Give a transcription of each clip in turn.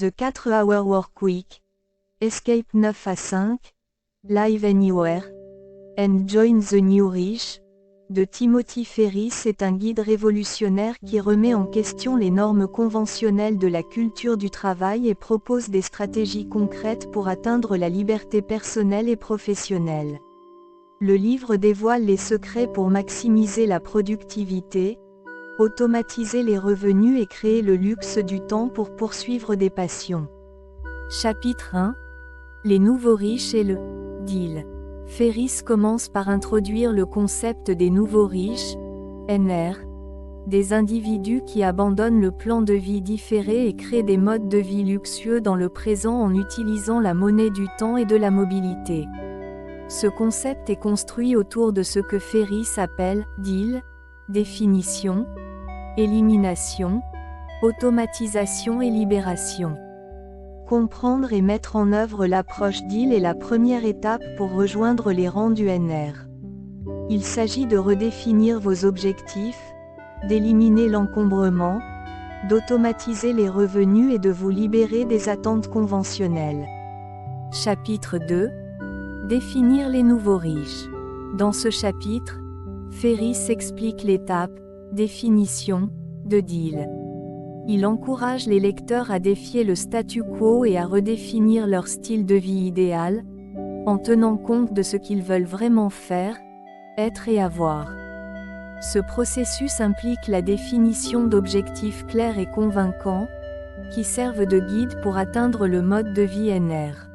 The 4-Hour Workweek, Escape 9 à 5, Live Anywhere, and Join the New Rich, de Timothy Ferriss est un guide révolutionnaire qui remet en question les normes conventionnelles de la culture du travail et propose des stratégies concrètes pour atteindre la liberté personnelle et professionnelle. Le livre dévoile les secrets pour maximiser la productivité, automatiser les revenus et créer le luxe du temps pour poursuivre des passions. Chapitre 1. Les nouveaux riches et le deal. Ferriss commence par introduire le concept des nouveaux riches, NR, des individus qui abandonnent le plan de vie différé et créent des modes de vie luxueux dans le présent en utilisant la monnaie du temps et de la mobilité. Ce concept est construit autour de ce que Ferriss appelle deal, définition, élimination, automatisation et libération. Comprendre et mettre en œuvre l'approche deal est la première étape pour rejoindre les rangs du NR. Il s'agit de redéfinir vos objectifs, d'éliminer l'encombrement, d'automatiser les revenus et de vous libérer des attentes conventionnelles. Chapitre 2. Définir les nouveaux riches. Dans ce chapitre, Ferriss explique l'étape, définition, de deal. Il encourage les lecteurs à défier le statu quo et à redéfinir leur style de vie idéal, en tenant compte de ce qu'ils veulent vraiment faire, être et avoir. Ce processus implique la définition d'objectifs clairs et convaincants, qui servent de guide pour atteindre le mode de vie NR.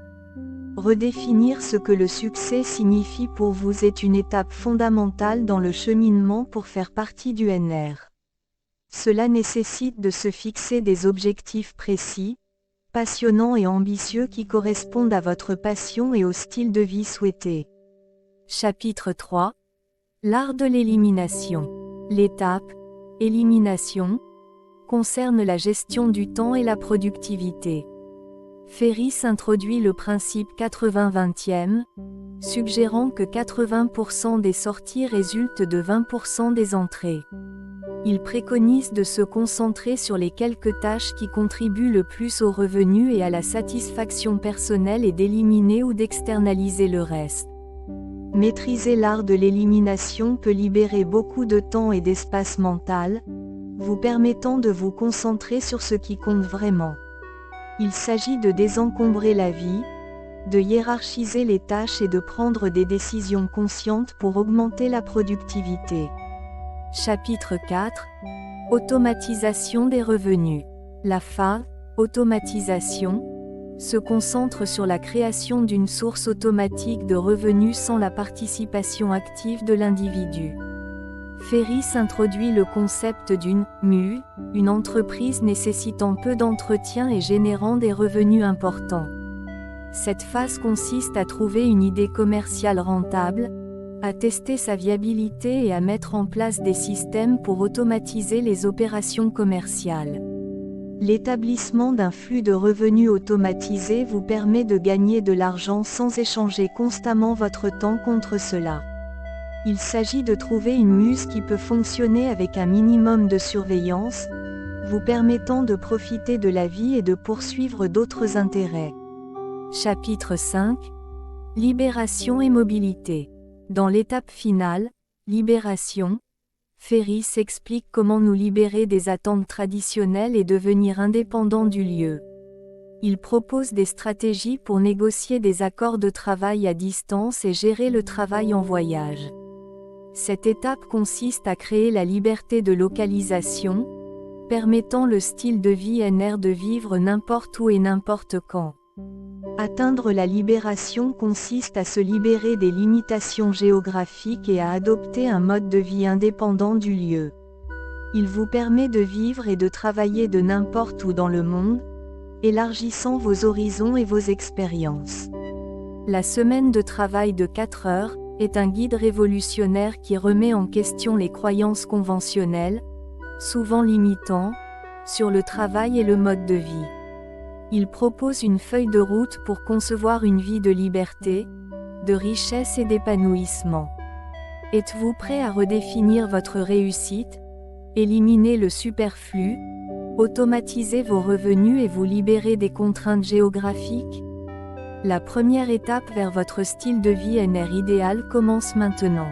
Redéfinir ce que le succès signifie pour vous est une étape fondamentale dans le cheminement pour faire partie du NR. Cela nécessite de se fixer des objectifs précis, passionnants et ambitieux qui correspondent à votre passion et au style de vie souhaité. Chapitre 3. L'art de l'élimination. L'étape, élimination, concerne la gestion du temps et la productivité. Ferriss introduit le principe 80-20e, suggérant que 80% des sorties résultent de 20% des entrées. Il préconise de se concentrer sur les quelques tâches qui contribuent le plus aux revenus et à la satisfaction personnelle et d'éliminer ou d'externaliser le reste. Maîtriser l'art de l'élimination peut libérer beaucoup de temps et d'espace mental, vous permettant de vous concentrer sur ce qui compte vraiment. Il s'agit de désencombrer la vie, de hiérarchiser les tâches et de prendre des décisions conscientes pour augmenter la productivité. Chapitre 4. Automatisation des revenus. La phase, automatisation, se concentre sur la création d'une source automatique de revenus sans la participation active de l'individu. Ferriss introduit le concept d'une MU, une entreprise nécessitant peu d'entretien et générant des revenus importants. Cette phase consiste à trouver une idée commerciale rentable, à tester sa viabilité et à mettre en place des systèmes pour automatiser les opérations commerciales. L'établissement d'un flux de revenus automatisé vous permet de gagner de l'argent sans échanger constamment votre temps contre cela. Il s'agit de trouver une muse qui peut fonctionner avec un minimum de surveillance, vous permettant de profiter de la vie et de poursuivre d'autres intérêts. Chapitre 5. Libération et mobilité. Dans l'étape finale, libération, Ferriss explique comment nous libérer des attentes traditionnelles et devenir indépendants du lieu. Il propose des stratégies pour négocier des accords de travail à distance et gérer le travail en voyage. Cette étape consiste à créer la liberté de localisation, permettant le style de vie NR de vivre n'importe où et n'importe quand. Atteindre la libération consiste à se libérer des limitations géographiques et à adopter un mode de vie indépendant du lieu. Il vous permet de vivre et de travailler de n'importe où dans le monde, élargissant vos horizons et vos expériences. La semaine de travail de 4 heures est un guide révolutionnaire qui remet en question les croyances conventionnelles, souvent limitants, sur le travail et le mode de vie. Il propose une feuille de route pour concevoir une vie de liberté, de richesse et d'épanouissement. Êtes-vous prêt à redéfinir votre réussite, éliminer le superflu, Automatisez vos revenus et vous libérer des contraintes géographiques. La première étape vers votre style de vie NR idéal commence maintenant.